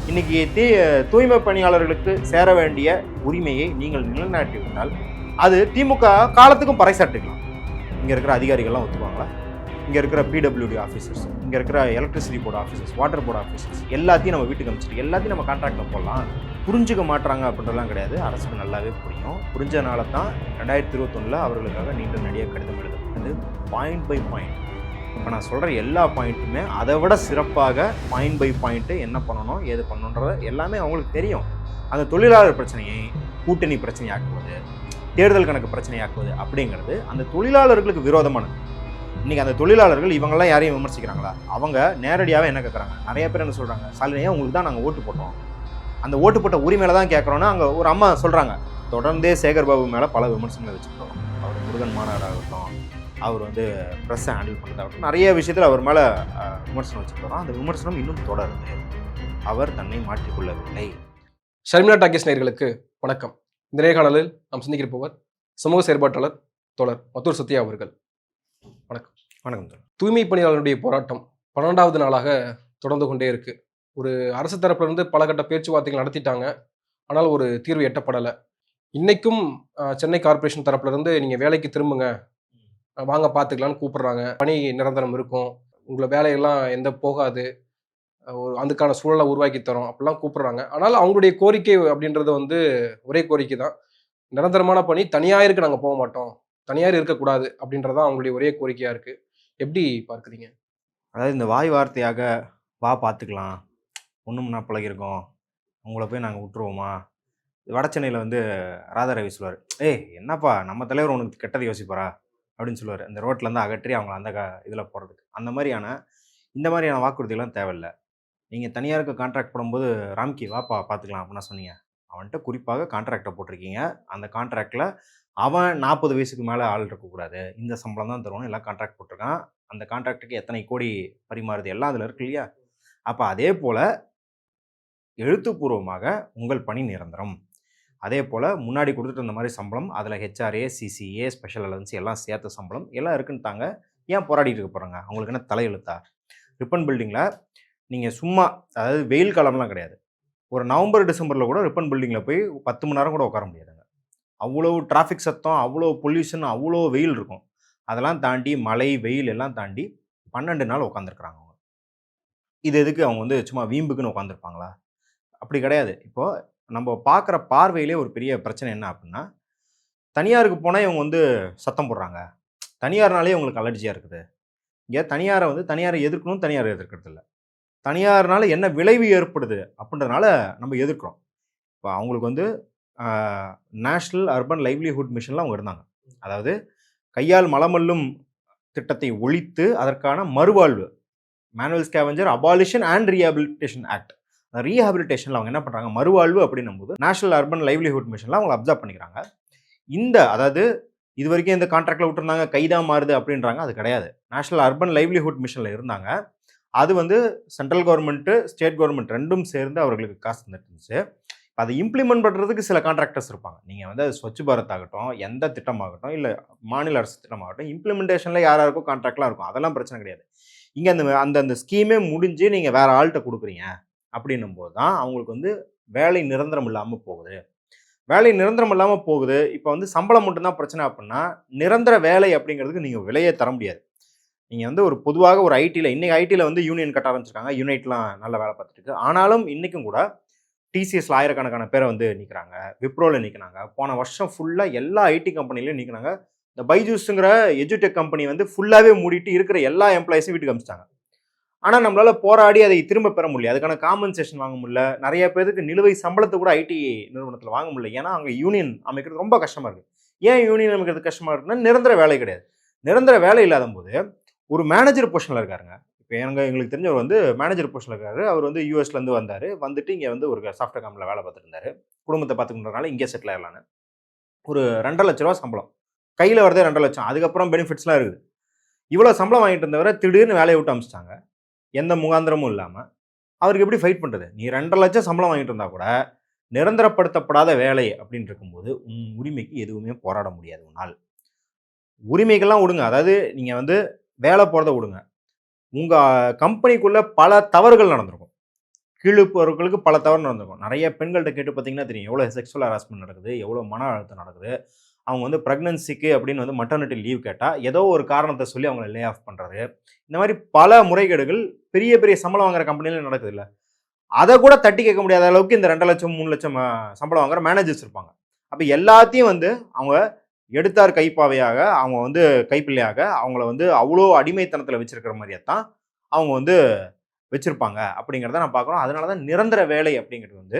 இன்னைக்கு தூய்மை பணியாளர்களுக்கு சேர வேண்டிய உரிமையை நீங்கள் நிலைநாட்டிவிட்டால் அது திமுக காலத்துக்கும் பறைசாட்டுக்கலாம். இங்கே இருக்கிற அதிகாரிகள்லாம் ஒத்துக்குவாங்களா? இங்கே இருக்கிற பிடபிள்யூடி ஆஃபீஸர்ஸ், இங்கே இருக்கிற electricity board officers, water board officers எல்லாத்தையும் நம்ம வீட்டுக்கு அமைச்சிட்டு எல்லாத்தையும் நம்ம கான்ட்ராக்டில் போடலாம். புரிஞ்சுக்க மாட்டுறாங்க அப்படின்றலாம் கிடையாது. அரசுக்கு நல்லாவே புரியும். புரிஞ்சனால தான் 2021 அவர்களுக்காக நீண்ட நடிக கடிதம் எழுதப்பட்டது. Point by point. இப்போ நான் சொல்கிற எல்லா பாயிண்ட்டுமே அதை விட சிறப்பாக பாயிண்ட் பை பாயிண்ட்டு என்ன பண்ணணும், ஏது பண்ணணுன்றது எல்லாமே அவங்களுக்கு தெரியும். அந்த தொழிலாளர் பிரச்சனையை கூட்டணி பிரச்சனையாக்குவது, தேர்தல் கணக்கு பிரச்சனையாக்குவது அப்படிங்கிறது அந்த தொழிலாளர்களுக்கு விரோதமானது. இன்றைக்கி அந்த தொழிலாளர்கள் இவங்கெல்லாம் யாரையும் விமர்சிக்கிறாங்களா? அவங்க நேரடியாகவே என்ன கேட்குறாங்க? நிறைய பேர் என்ன சொல்கிறாங்க, சாலையே உங்களுக்கு தான் நாங்கள் ஓட்டு போட்டோம், அந்த ஓட்டு போட்ட உரிமையில தான் கேட்குறோன்னா அங்கே ஒரு அம்மா சொல்கிறாங்க. தொடர்ந்தே சேகர் பாபு மேலே பல விமர்சனங்களை வச்சுக்கிறோம். அவர் முருகன் மாநாடாகட்டும், அவர் ப்ரெஸ்ஸை ஹேண்டில் பண்ணுறதாகட்டும், நிறைய விஷயத்தில் அவர் மேலே விமர்சனம் வச்சுக்கிறோம். அந்த விமர்சனம் இன்னும் தொடருது. அவர் தன்னை மாற்றிக்கொள்ளவில்லை. ஷர்மிளா டாக்கீஸ் நேயர்களுக்கு வணக்கம். இந்த நேர்காணலில் நாம் சந்திக்கிறப்பவர் சமூக செயற்பாட்டாளர் தோழர் மத்தூர் சத்யா அவர்கள். வணக்கம். வணக்கம். தூய்மை பணியாளர்களுடைய போராட்டம் 12வது நாளாக தொடர்ந்து கொண்டே இருக்கு. ஒரு அரசு தரப்பிலிருந்து பல கட்ட பேச்சுவார்த்தைகள் நடத்திட்டாங்க. ஆனால் ஒரு தீர்வு எட்டப்படலை. இன்னைக்கும் சென்னை கார்பரேஷன் தரப்புலேருந்து நீங்கள் வேலைக்கு திரும்புங்க, வாங்க பார்த்துக்கலான்னு கூப்பிடுறாங்க. பணி நிரந்தரம் இருக்கும், உங்களை வேலையெல்லாம் எந்த போகாது, அதுக்கான சூழலை உருவாக்கி தரோம் அப்படிலாம் கூப்பிடுறாங்க. ஆனால் அவங்களுடைய கோரிக்கை அப்படின்றது ஒரே கோரிக்கை தான். நிரந்தரமான பணி, தனியாருக்கு நாங்கள் போக மாட்டோம், தனியார் இருக்கக்கூடாது அப்படின்றதான் அவங்களுடைய ஒரே கோரிக்கையாக இருக்குது. எப்படி பார்க்குறீங்க? அதாவது இந்த வாய் வார்த்தையாக வா பார்த்துக்கலாம், ஒன்றும்னா பழகிருக்கோம், உங்களை போய் நாங்கள் விட்டுருவோமா? வட சென்னையில் ராதாரவி சொல்லுவார், ஏய் என்னப்பா நம்ம தலைவர் உனக்கு கெட்டதை யோசிப்பாரா அப்படின்னு சொல்லுவார். அந்த ரோட்லேருந்து அகற்றி அவங்கள அந்த இதில் போடுறதுக்கு. அந்த மாதிரியான இந்த மாதிரியான வாக்குறுதிகள்லாம் தேவையில்லை. நீங்கள் தனியாருக்கு கான்ட்ராக்ட் போடும்போது ராம்கி வாப்பா பார்த்துக்கலாம் அப்படின்னா சொன்னீங்க. அவன்கிட்ட குறிப்பாக கான்ட்ராக்டை போட்டிருக்கீங்க. அந்த கான்ட்ராக்டில் அவன் 40 வயசுக்கு மேலே ஆள் இருக்கக்கூடாது, இந்த சம்பளம் தான் தருவோன்னு எல்லாம் கான்ட்ராக்ட் போட்டிருக்கான். அந்த கான்ட்ராக்டுக்கு எத்தனை கோடி பரிமாறுது எல்லாம் அதில் இருக்கு இல்லையா? அப்போ அதே போல் எழுத்துப்பூர்வமாக உங்கள் பணி நிரந்தரம், அதே போல் முன்னாடி கொடுத்துட்டு இருந்த மாதிரி சம்பளம், அதில் ஹெச்ஆர்ஏ, சிசிஏ, ஸ்பெஷல் அலவன்ஸ் எல்லாம் சேர்த்த சம்பளம் எல்லாம் இருக்குன்ட்டாங்க. ஏன் போராடிட்டு இருக்க போகிறாங்க? அவங்களுக்கு என்ன தலையெழுத்தா? ரிப்பன் பில்டிங்கில் நீங்கள் சும்மா, அதாவது வெயில் காலம்லாம் கிடையாது, ஒரு நவம்பர் டிசம்பரில் கூட ரிப்பன் பில்டிங்கில் போய் 10 மணி நேரம் கூட உட்கார முடியாதுங்க. அவ்வளோ டிராஃபிக் சத்தம், அவ்வளோ பொல்யூஷன், அவ்வளோ வெயில் இருக்கும். அதெல்லாம் தாண்டி மழை வெயில் எல்லாம் தாண்டி 12 நாள் உட்காந்துருக்குறாங்க அவங்க. இது எதுக்கு? அவங்க சும்மா வீம்புக்குன்னு உட்காந்துருப்பாங்களா? அப்படி கிடையாது. இப்போது நம்ம பார்க்குற பார்வையிலே ஒரு பெரிய பிரச்சனை என்ன அப்படின்னா, தனியாருக்கு போனால் இவங்க சத்தம் போடுறாங்க, தனியார்னாலே இவங்களுக்கு அலர்ஜியாக இருக்குது. இங்கே தனியாரை எதிர்க்கணும், தனியாரை எதிர்க்கிறது இல்லை, தனியார்னால என்ன விளைவு ஏற்படுது அப்படின்றதுனால நம்ம எதிர்க்கிறோம். இப்போ அவங்களுக்கு நேஷ்னல் அர்பன் லைவ்லிஹுட் மிஷனில் அவங்க இருந்தாங்க. அதாவது கையால் மலமல்லும் திட்டத்தை ஒழித்து அதற்கான மறுவாழ்வு, manual scavenger abolition and rehabilitation act, ரீஹாபிலிட்டேஷனில் அவங்க என்ன பண்ணுறாங்க, மறுவாழ்வு அப்படின்னும் போது நேஷனல் அர்பன் லைவ்லிஹுட் மிஷனில் அவங்க அப்சர்வ் பண்ணிக்கிறாங்க. அதாவது இது வரைக்கும் இந்த கான்ட்ராக்டில் விட்டுருந்தாங்க, கைதான் மாறுது அப்படின்றாங்க. அது கிடையாது. நேஷனல் அர்பன் லைவ்லிஹுட் மிஷனில் இருந்தாங்க. அது சென்ட்ரல் கவர்மெண்ட்டு, ஸ்டேட் கவர்மெண்ட் ரெண்டும் சேர்ந்து அவர்களுக்கு காசு தந்துட்டு இருந்துச்சு. அதை இம்ப்ளிமெண்ட் பண்ணுறதுக்கு சில கான்ட்ராக்டர்ஸ் இருப்பாங்க. நீங்கள் ஸ்வச் பாரத் ஆகட்டும், எந்த திட்டமாகட்டும், இல்லை மாநில அரசு திட்டமாகட்டும், இம்ப்ளிமெண்டேஷனில் யாராருக்கும் கான்ட்ராக்ட்லாம் இருக்கும், அதெல்லாம் பிரச்சனை கிடையாது. இங்கே அந்த ஸ்கீமே முடிஞ்சு நீங்கள் வேறு ஆள்கிட்ட கொடுக்குறீங்க அப்படின்னும் போது தான் அவங்களுக்கு வேலை நிரந்தரம் இல்லாமல் போகுது. வேலை நிரந்தரம் இல்லாமல் போகுது. இப்போ சம்பளம் மட்டும்தான் பிரச்சனை அப்படின்னா, நிரந்தர வேலை அப்படிங்கிறதுக்கு நீங்கள் விலையே தர முடியாது. நீங்கள் ஒரு பொதுவாக ஒரு ஐடியில், இன்றைக்கி ஐடியில் யூனியன் கட்ட ஆரம்பிச்சிருக்காங்க, யூனிட்லாம் நல்ல வேலை பார்த்துட்டு இருக்கு. ஆனாலும் இன்றைக்கும் கூட டிசிஎஸ்ல ஆயிரக்கணக்கான பேரை நீக்கிறாங்க, விப்ரோவில் நீக்கினாங்க, போன வருஷம் ஃபுல்லாக எல்லா ஐடி கம்பெனிலையும் நீக்கினாங்க. இந்த பைஜூஸுங்கிற எஜுடெக் கம்பெனி ஃபுல்லாகவே மூடிட்டு இருக்கிற எல்லா எம்ப்ளாயிஸும் வீட்டுக்கு அனுப்பிச்சிட்டாங்க. ஆனால் நம்மளால் போராடி அதை திரும்ப பெற முடியல, அதுக்கான காம்பன்சேஷன் வாங்க முடியல. நிறைய பேருக்கு நிலுவை சம்பளத்தை கூட ஐடி நிறுவனத்தில் வாங்க முடியல. ஏன்னா அங்கே யூனியன் அமைக்கிறது ரொம்ப கஷ்டமாக இருக்குது. ஏன் யூனியன் அமைக்கிறது கஷ்டமாக இருக்குன்னா, நிரந்தர வேலை கிடையாது. நிரந்தர வேலை இல்லாத போது ஒரு மேனேஜர் பொசிஷனில் இருக்காருங்க. இப்போ எங்களுக்கு தெரிஞ்சவர் மேனேஜர் பொசிஷனில் இருக்காரு. அவர் யூஎஸ்லேருந்து வந்தார், வந்துட்டு இங்கே ஒரு சாஃப்ட்வேர் கம்பெனியில் வேலை பார்த்துட்டு இருந்தார். குடும்பத்தை பார்த்துக்கின்றனால இங்கே செட்டில் ஆகலான்னு. ஒரு 2.5 லட்ச ரூபா சம்பளம் கையில் வரதே 2 லட்சம். அதுக்கப்புறம் பெனிஃபிட்ஸ்லாம் இருக்குது. இவ்வளோ சம்பளம் வாங்கிட்டு இருந்தவரை திடீர்னு வேலையை விட்டு அமிச்சிட்டாங்க, எந்த முகாந்திரமும் இல்லாமல். அவருக்கு எப்படி ஃபைட் பண்ணுறது? நீ 2.5 லட்சம் சம்பளம் வாங்கிட்டு இருந்தால் கூட நிரந்தரப்படுத்தப்படாத வேலை அப்படின்னு இருக்கும்போது உன் உரிமைக்கு எதுவுமே போராட முடியாது. உன்னால் உரிமைகள்லாம் விடுங்க, அதாவது நீங்கள் வேலை போகிறத விடுங்க, உங்கள் கம்பெனிக்குள்ளே பல தவறுகள் நடந்திருக்கும். கீழிருப்பவர்களுக்கு பல தவறு நடந்திருக்கும். நிறைய பெண்கள்ட்ட கேட்டு பார்த்தீங்கன்னா தெரியும். எவ்வளோ செக்சுவல் ஹராஸ்மென்ட் நடக்குது, எவ்வளோ மன அழுத்தம் நடக்குது. அவங்க வந்து பிரெக்னன்சிக்கு அப்படின்னு வந்து மெட்டர்னிட்டி லீவ் கேட்டா, ஏதோ ஒரு காரணத்த சொல்லி அவங்கள லே ஆஃப் பண்றது. இந்த மாரி பல முறைகேடுகள் பெரிய பெரிய சம்பளம் வாங்குற கம்பெனில நடக்குதுல்ல. அத கூட தட்டி கேட்க முடியாத அளவுக்கு இந்த 2,00,000 3,00,000 சம்பளம் வாங்குற மேனேஜர்ஸ் இருப்பாங்க. அப்ப எல்லாத்தையும் வந்து அவங்க எடுத்தார் கைப்பாவையாக, அவங்க வந்து கைப்பிள்ளையாக அவங்கள வந்து அவ்ளோ அடிமைத்தனத்தில வச்சிருக்கிற மாரியே தான் அவங்க வந்து வச்சிருப்பாங்க அப்படிங்கிறத நான் பார்க்குறோம். அதனால தான் நிரந்தர வேலை அப்படிங்கிறது வந்து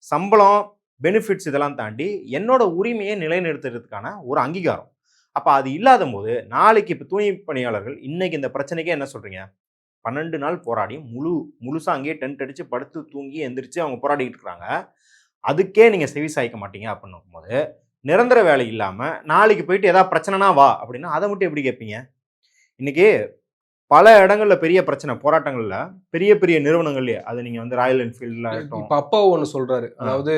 சம்பளம், பெனிஃபிட்ஸ் இதெல்லாம் தாண்டி என்னோட உரிமையை நிலைநிறுத்துறதுக்கான ஒரு அங்கீகாரம். அப்ப அது இல்லாதம்போது, நாளைக்கு இப்ப தூய்மை பணியாளர்கள் இன்னைக்கு இந்த பிரச்சனைக்கே என்ன சொல்றீங்க? 12 நாள் போராடி முழுசா அங்கேயே டென்ட் அடிச்சு படுத்து தூங்கி எந்திரிச்சு அவங்க போராடிட்டு இருக்காங்க. அதுக்கே நீங்க செவி சாய்க்க மாட்டீங்க அப்படின்னும்போது, நிரந்தர வேலை இல்லாம நாளைக்கு போயிட்டு ஏதாவது பிரச்சனைனா வா அப்படின்னா, அத மட்டும் எப்படி கேட்பீங்க? இன்னைக்கு பல இடங்கள்ல பெரிய பிரச்சனை போராட்டங்கள்ல பெரிய பெரிய நிறுவனங்கள்லயே அது நீங்க வந்து ராயல் என்ஃபீல்ட்ல ஆகட்டும். இப்ப அப்பா ஒண்ணு சொல்றாரு. ஆ. அதாவது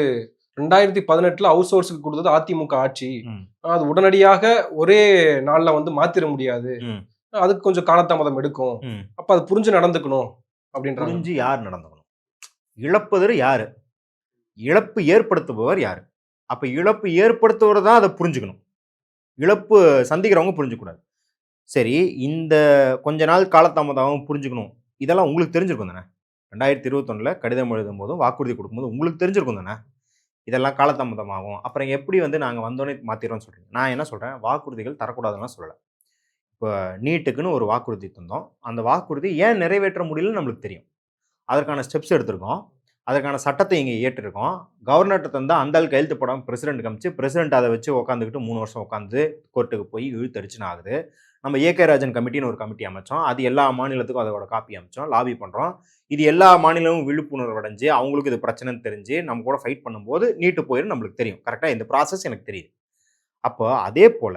2018ல அவுட் சோர்ஸ்க்கு குடுத்தது அதிமுக ஆட்சி. ம். அது உடனடியாக ஒரே நாள்ல வந்து மாத்திர முடியாது. ம். அதுக்கு கொஞ்சம் காலதாமதம் எடுக்கும். ம். அப்ப அது புரிஞ்சு நடந்துக்கணும் அப்படின்றாங்க. புரிஞ்சு யார் நடந்துக்கணும்? இழப்பவர் யாரு? இழப்பு ஏற்படுத்துபவர் யாரு? அப்ப இழப்பு ஏற்படுத்துவர் தான் அத புரிஞ்சுக்கணும். இழப்பு சந்திக்கிறவங்க புரிஞ்சுக்கக்கூடாது. சரி, இந்த கொஞ்ச நாள் காலதாமதம் புரிஞ்சுக்கணும். இதெல்லாம் உங்களுக்கு தெரிஞ்சிருக்கும் தானே? 2021ல கடிதம் எழுதும்போதும், வாக்குறுதி குடுக்கும்போதும் உங்களுக்கு தெரிஞ்சிருக்கும் தானே? இதெல்லாம் காலதாமதம் ஆகும். அப்புறம் எப்படி வந்து நாங்க வந்தோனே மாத்திருவோம்னு சொல்றீங்க? நான் என்ன சொல்றேன், வாக்குறுதிகள் தரக்கூடாதுன்னுலாம் சொல்லல. இப்ப நீட்டுக்குன்னு ஒரு வாக்குறுதி தந்தோம். அந்த வாக்குறுதி ஏன் நிறைவேற்ற முடியலன்னு நம்மளுக்கு தெரியும். அதற்கான ஸ்டெப்ஸ் எடுத்திருக்கோம். அதற்கான சட்டத்தை இங்க இயற்றிருக்கோம். கவர்னர்ட்ட தந்தா அந்த ஆள் கையெழுத்து போடாம பிரசிடென்ட்க்கு அனுப்பிச்சு, பிரசிடென்ட் அத வச்சு உட்காந்துக்கிட்டு 3 வருஷம் உட்காந்து கோர்ட்டுக்கு போய் இழுத்தடிச்சுன்னு ஆகுது. நம்ம ஏ.கே. ராஜன் கமிட்டின்னு ஒரு கமிட்டி அமைச்சோம். அது எல்லா மாநிலத்துக்கும் அதோட காப்பி அமைச்சோம். லாபி பண்றோம். இது எல்லா மாநிலமும் விழிப்புணர்வு அடைஞ்சு, அவங்களுக்கு இது பிரச்சனைன்னு தெரிஞ்சு, நம்ம கூட ஃபைட் பண்ணும்போது நீட்டு போயிரும்னு நம்மளுக்கு தெரியும். கரெக்ட்டா? இந்த ப்ராசஸ் எனக்கு தெரியுது. அப்போ அதே போல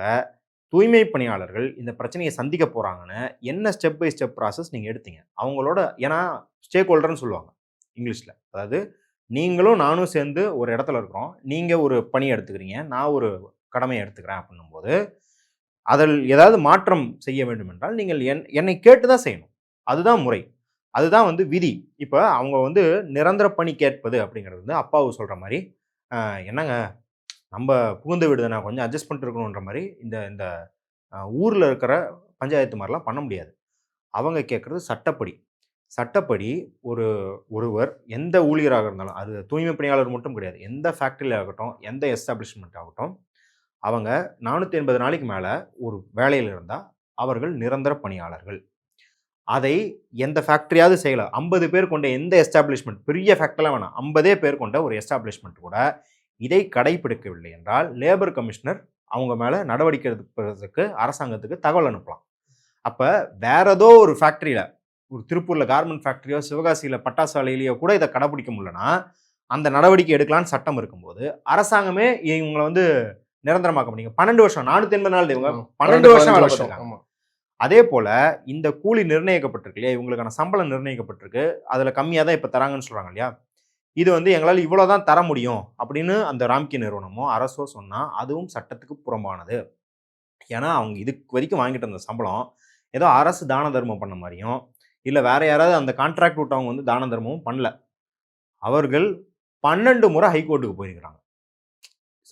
தூய்மை பணியாளர்கள் இந்த பிரச்சனைய சந்திக்க போறாங்கன்னு என்ன ஸ்டெப் பை ஸ்டெப் ப்ராசஸ் நீங்க எடுத்தீங்க? அவங்களோட ஏன்னா ஸ்டேக் ஹோல்டர்ன்னு சொல்லுவாங்க இங்கிலீஷ்ல. அதாவது நீங்களும் நானும் சேர்ந்து ஒரு இடத்துல இருக்கிறோம். நீங்க ஒரு பணி எடுத்துக்கிறீங்க. நான் ஒரு கடமைய எடுத்துக்கிறேன் அப்படின்னும்போது, அதில் ஏதாவது மாற்றம் செய்ய வேண்டும் என்றால், நீங்கள் என்னை கேட்டு தான் செய்யணும். அதுதான் முறை. அதுதான் வந்து விதி. இப்ப அவங்க வந்து நிரந்தர பணி கேட்பது அப்படிங்கிறது வந்து அப்பாவு சொல்ற மாரி, என்னங்க நம்ப புகுந்த வீடு தானே கொஞ்சம் அட்ஜஸ்ட் பண்ணிட்டு இருக்கணுன்ற மாரி இந்த இந்த ஊர்ல இருக்கிற பஞ்சாயத்து மாரிலாம் பண்ண முடியாது. அவங்க கேட்கறது சட்டப்படி. சட்டப்படி ஒரு ஒருவர் எந்த ஊழியராக இருந்தாலும், அது தூய்மை பணியாளர் மட்டும் கிடையாது. எந்த ஃபேக்டரில ஆகட்டும், எந்த எஸ்டாபிலிஷ்மென்ட் ஆகட்டும், அவங்க 480 நாளைக்கு மேல ஒரு வேலையில இருந்தா, அவர்கள் நிரந்தர பணியாளர்கள். அதை எந்த ஃபேக்டரியாவது செய்யலாம். 50 பேர் கொண்ட எந்த எஸ்டாபிலிஷ்மென்ட் பெரிய ஃபேக்டரிலாம் வேணாம். 50 பேர் கொண்ட ஒரு எஸ்டாபிலிஷ்மென்ட் கூட இதை கடைபிடிக்கவில்லை என்றால், லேபர் கமிஷனர் அவங்க மேல நடவடிக்கை எடுப்பதற்கு அரசாங்கத்துக்கு தகவல் அனுப்பலாம். அப்ப வேற ஏதோ ஒரு ஃபேக்டரியில, ஒரு திருப்பூர்ல கார்மெண்ட் ஃபேக்டரியோ, சிவகாசியில பட்டாசு ஆலையிலயோ கூட இத கடைபிடிக்க முடியலன்னா, அந்த நடவடிக்கை எடுக்கலான்னு சட்டம் இருக்கும்போது, அரசாங்கமே இவங்கள வந்து நிரந்தரமாக்க முடியும். 12 வருஷம் 480 நாள் இவங்க 12 வருஷம் 15 வேலை வருஷம். பார்த்திருக்காங்க. ஆமா. அதே போல இந்த கூலி நிர்ணயிக்கப்பட்டிருக்கு இல்லையா? இவங்களுக்கான சம்பளம் நிர்ணயிக்கப்பட்டிருக்கு. அதுல கம்மியா தான் இப்ப தராங்கன்னு சொல்றாங்க இல்லையா? இது வந்து எங்களால இவ்வளோ தான் தர முடியும் அப்படின்னு அந்த ராம்கி நிறுவனமோ, அரசோ சொன்னா, அதுவும் சட்டத்துக்கு புறம்பானது. ஏன்னா, அவங்க இதுக்கு வரைக்கும் வாங்கிட்டு இருந்த சம்பளம், ஏதோ அரசு தான தர்மம் பண்ண மாரியும், இல்ல வேற யாராவது அந்த கான்ட்ராக்ட் விட்டவங்க வந்து தான தர்மமும் பண்ணல. அவர்கள் 12 முறை ஹைகோர்ட்டுக்கு போயிருக்கிறாங்க.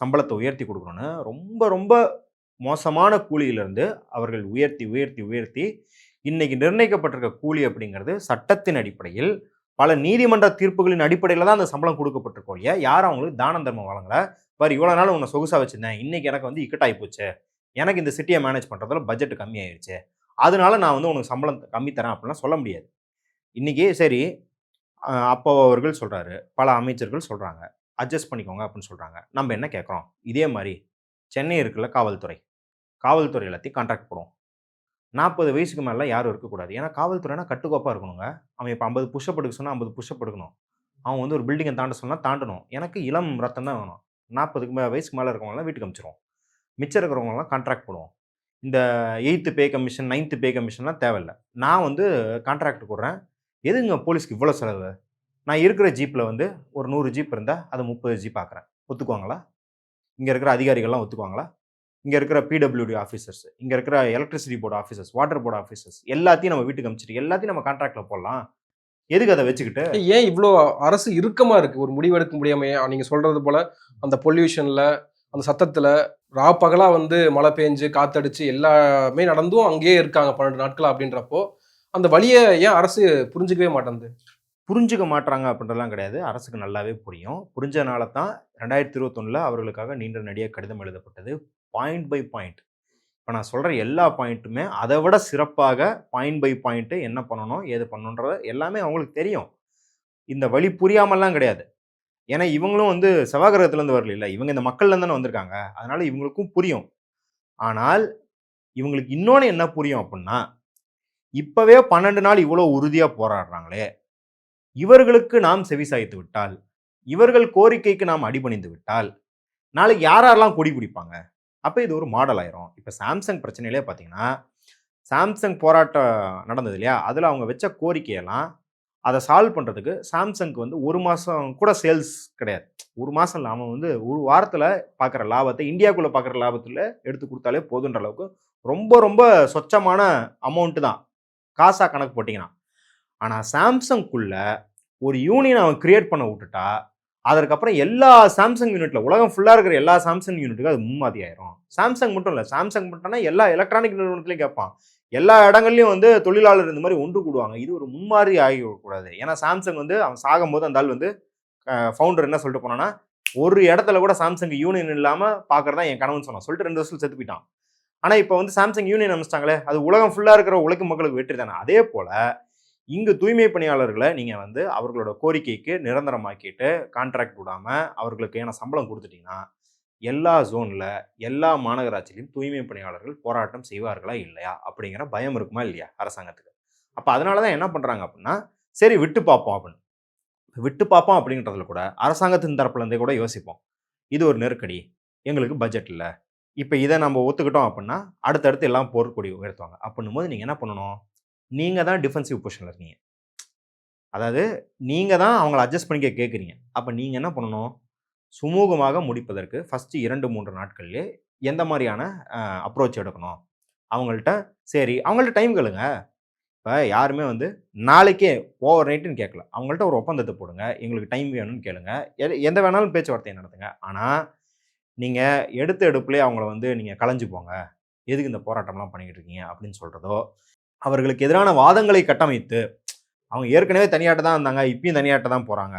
சம்பளத்த உயர்த்தி குடுக்கணும்னு. ரொம்ப ரொம்ப மோசமான கூலியிலிருந்து அவர்கள் உயர்த்தி, உயர்த்தி, உயர்த்தி இன்னைக்கு நிர்ணயிக்கப்பட்டிருக்க கூலி அப்படிங்கிறது சட்டத்தின் அடிப்படையில், பல நீதிமன்ற தீர்ப்புகளின் அடிப்படையில தான் அந்த சம்பளம் குடுக்கப்பட்டிருக்கும் ஒழிய, யாரும் அவங்களுக்கு தானம் தர்மம் வழங்கல. பாரு இவ்வளோ நாள் உன்ன சொகுசா வச்சிருந்தேன். இன்னைக்கு எனக்கு வந்து இக்கட்டாகி போச்சு. எனக்கு இந்த சிட்டிய மேனேஜ் பண்றதுல பட்ஜெட் கம்மியாயிருச்சு. அதனால நான் வந்து உனக்கு சம்பளம் கம்மி தரேன் அப்படிலாம் சொல்ல முடியாது. இன்னைக்கு சரி, அப்போ அவர்கள் சொல்றாரு. பல அமைச்சர்கள் சொல்றாங்க. அட்ஜஸ்ட் பண்ணிக்கோங்க அப்படின்னு சொல்றாங்க. நம்ம என்ன கேட்கிறோம்? இதே மாரி சென்னை இருக்குல்ல காவல்துறை. காவல்துறை எல்லாத்தையும் கான்ட்ராக்ட் போடுவோம். 40 வயசுக்கு மேல யாரும் இருக்கக்கூடாது. ஏன்னா காவல்துறைனா கட்டுக்கோப்பா இருக்கணுங்க. அவன் இப்ப 50 புஷ் அப் எடுக்க சொன்னா 50 புஷ் அப் எடுக்கணும். அவன் வந்து ஒரு பில்டிங்க தாண்ட சொன்னா தாண்டணும். எனக்கு இளம் ரத்தம் தான் வேணும். 40க்கு வயசுக்கு மேல இருக்கவங்கலாம் வீட்டுக்கு அனுப்பிச்சுருவோம். மிச்சம் இருக்கிறவங்கலாம் கான்ட்ராக்ட் போடுவோம். இந்த 8த் பே கமிஷன், 9த் பே கமிஷன்லாம் தேவையில்ல. நான் வந்து கான்ட்ராக்ட் போடுறேன். எதுங்க போலீஸ்க்கு இவ்வளோ செலவு? நான் இருக்கிற ஜீப்ல வந்து ஒரு 100 ஜீப் இருந்தா, அத 30 ஜீப் ஆக்குறேன். ஒத்துக்குவாங்களா? இங்க இருக்கிற அதிகாரிகள்லாம் ஒத்துக்குவாங்களா? இங்க இருக்கிற பிடபிள்யூடி ஆஃபீசர்ஸ், இங்க இருக்கிற electricity board officers, water board officers எல்லாத்தையும் நம்ம வீட்டுக்கு அனுப்பிச்சுட்டு எல்லாத்தையும் நம்ம கான்ட்ராக்ட்ல போடலாம். எதுக்கு அதை வச்சுக்கிட்டு? ஏன் இவ்ளோ அரசு இறுக்கமா இருக்கு? ஒரு முடிவு எடுக்க முடியாம நீங்க சொல்றது போல அந்த பொல்யூஷன்ல, அந்த சத்தத்துல பகலா வந்து மழை பெஞ்சு, காத்தடிச்சு எல்லாமே நடந்தும் அங்கேயே இருக்காங்க 12 நாட்களா அப்படின்றப்போ, அந்த வலிய ஏன் அரசு புரிஞ்சுக்கவே மாட்டேன்து? புரிஞ்சுக்க மாட்றாங்க அப்படின்றதெல்லாம் கிடையாது. அரசுக்கு நல்லாவே புரியும். புரிஞ்சனால தான் 2021ல அவர்களுக்காக நீண்ட நெடிய கடிதம் எழுதப்பட்டது. Point by point. இப்ப நான் சொல்ற எல்லா பாயிண்ட்டுமே அத விட சிறப்பாக பாயிண்ட் பை பாயிண்ட் என்ன பண்ணணும், ஏது பண்ணணும்ன்றது எல்லாமே அவங்களுக்கு தெரியும். இந்த வழி புரியாமல்லாம் கிடையாது. ஏன்னா இவங்களும் வந்து செவ்வாய் கிரகத்திலேருந்து வரலைல்ல. இவங்க இந்த மக்கள்லேருந்து தானே வந்திருக்காங்க. அதனால இவங்களுக்கும் புரியும். ஆனால் இவங்களுக்கு இன்னொன்னு என்ன புரியும் அப்புட்ன்னா, இப்பவே 12 நாள் இவ்வளோ உறுதியா போராடுறாங்களே, இவர்களுக்கு நாம் செவிசாய்த்து விட்டால், இவர்கள் கோரிக்கைக்கு நாம் அடிபணிந்து விட்டால், நாளைக்கு யார் யாரெல்லாம் கொடி பிடிப்பாங்க? அப்ப இது ஒரு மாடல் ஆயிரும். இப்ப சாம்சங் பிரச்சனையிலே பார்த்தீங்கன்னா, சாம்சங் போராட்டம் நடந்தது இல்லையா? அதுல அவங்க வச்ச கோரிக்கையெல்லாம் அத சால்வ் பண்றதுக்கு சாம்சங்க்கு வந்து 1 மாசம் கூட சேல்ஸ் கிடையாது. 1 மாசம் இல்ல. அவன் வந்து 1 வாரத்துல பார்க்குற லாபத்த இந்தியாக்குள்ள பார்க்குற லாபத்துல எடுத்து குடுத்தாலே போதுன்ற அளவுக்கு ரொம்ப ரொம்ப சொச்சமான அமௌண்ட் தான். காசா கணக்கு போட்டீங்கன்னா. ஆனா சாம்சங்குள்ள ஒரு யூனியன் அவன் கிரியேட் பண்ண விட்டுட்டா, அதற்கப்புறம் எல்லா சாம்சங் யூனிட்ல உலகம் ஃபுல்லா இருக்கிற எல்லா சாம்சங் யூனிட்டுக்கும் அது முன்மாதிரி ஆயிரும். சாம்சங் மட்டும் இல்ல. சாம்சங் மட்டும்னா எல்லா எலக்ட்ரானிக் நிறுவனத்திலயும் கேட்பான். எல்லா இடங்கள்லயும் வந்து தொழிலாளர் இந்த மாதிரி ஒன்று கூடுவாங்க. இது ஒரு முன்மாதிரி ஆகிவிடக்கூடாது. ஏன்னா சாம்சங் வந்து அவன் சாகும்போது அந்த ஆள் வந்து ஃபவுண்டர் என்ன சொல்லிட்டு போனான்னா, ஒரு இடத்துல கூட சாம்சங் யூனியன் இல்லாம பார்க்கறதா என் கனவுன்னு சொன்னான். சொல்லிட்டு 2 வருஷத்துல செத்து போயிட்டான். ஆனா இப்ப வந்து சாம்சங் யூனியன் அமைச்சிட்டாங்களே, அது உலகம் ஃபுல்லா இருக்கிற உழைக்கும் மக்களுக்கு வெற்றி தானே. அதே போல இங்கு தூய்மை பணியாளர்களை நீங்க வந்து அவர்களோட கோரிக்கைக்கு நிரந்தரமாக்கிட்டு கான்ட்ராக்ட் விடாம அவர்களுக்கு ஏன்னா சம்பளம் கொடுத்துட்டீங்கன்னா எல்லா ஜோன்ல எல்லா மாநகராட்சியிலும் தூய்மை பணியாளர்கள் போராட்டம் செய்வார்களா இல்லையா அப்படிங்கிற பயம் இருக்குமா இல்லையா அரசாங்கத்துக்கு. அப்ப அதனாலதான் என்ன பண்றாங்க அப்படின்னா, சரி விட்டு பார்ப்போம் அப்படின்னு. விட்டு பார்ப்போம் அப்படின்றதுல கூட அரசாங்கத்தின் தரப்புல இருந்தே கூட யோசிப்போம். இது ஒரு நெருக்கடி, எங்களுக்கு பட்ஜெட் இல்ல. இப்ப இதை நம்ம ஒத்துக்கிட்டோம் அப்படின்னா அடுத்தடுத்து எல்லாம் போர்க்கொடி உயர்த்துவாங்க. அப்படின்னும் போது நீங்க என்ன பண்ணணும், நீங்க தான் டிஃபென்சிவ் பொசிஷன்ல இருக்கீங்க. அதாவது நீங்க தான் அவங்கள அட்ஜஸ்ட் பண்ணிக்க கேட்குறீங்க. அப்ப நீங்க என்ன பண்ணணும், சுமூகமாக முடிப்பதற்கு ஃபர்ஸ்ட் 2, 3 நாட்கள்லயே எந்த மாரியான அப்ரோச் எடுக்கணும். அவங்கள்ட்ட சரி அவங்கள்ட்ட டைம் கேளுங்க. இப்ப யாருமே வந்து நாளைக்கே ஓவர் நைட்ன்னு கேட்கல. அவங்கள்ட்ட ஒரு ஒப்பந்தத்த போடுங்க. எங்களுக்கு டைம் வேணும்னு கேளுங்க. எந்த வேணாலும் பேச்சுவார்த்தை நடத்துங்க. ஆனா, நீங்க எடுத்த எடுப்பிலேயே அவங்கள வந்து நீங்க கலைஞ்சு போங்க. எதுக்கு இந்த போராட்டம்லாம் பண்ணிக்கிட்டு இருக்கீங்க அப்படின்னு சொல்றதோ, அவர்களுக்கு எதிரான வாதங்களை கட்டமைத்து அவங்க ஏற்கனவே தனியாட்ட தான் இருந்தாங்க. இப்பயும் தனியாட்ட தான் போறாங்க.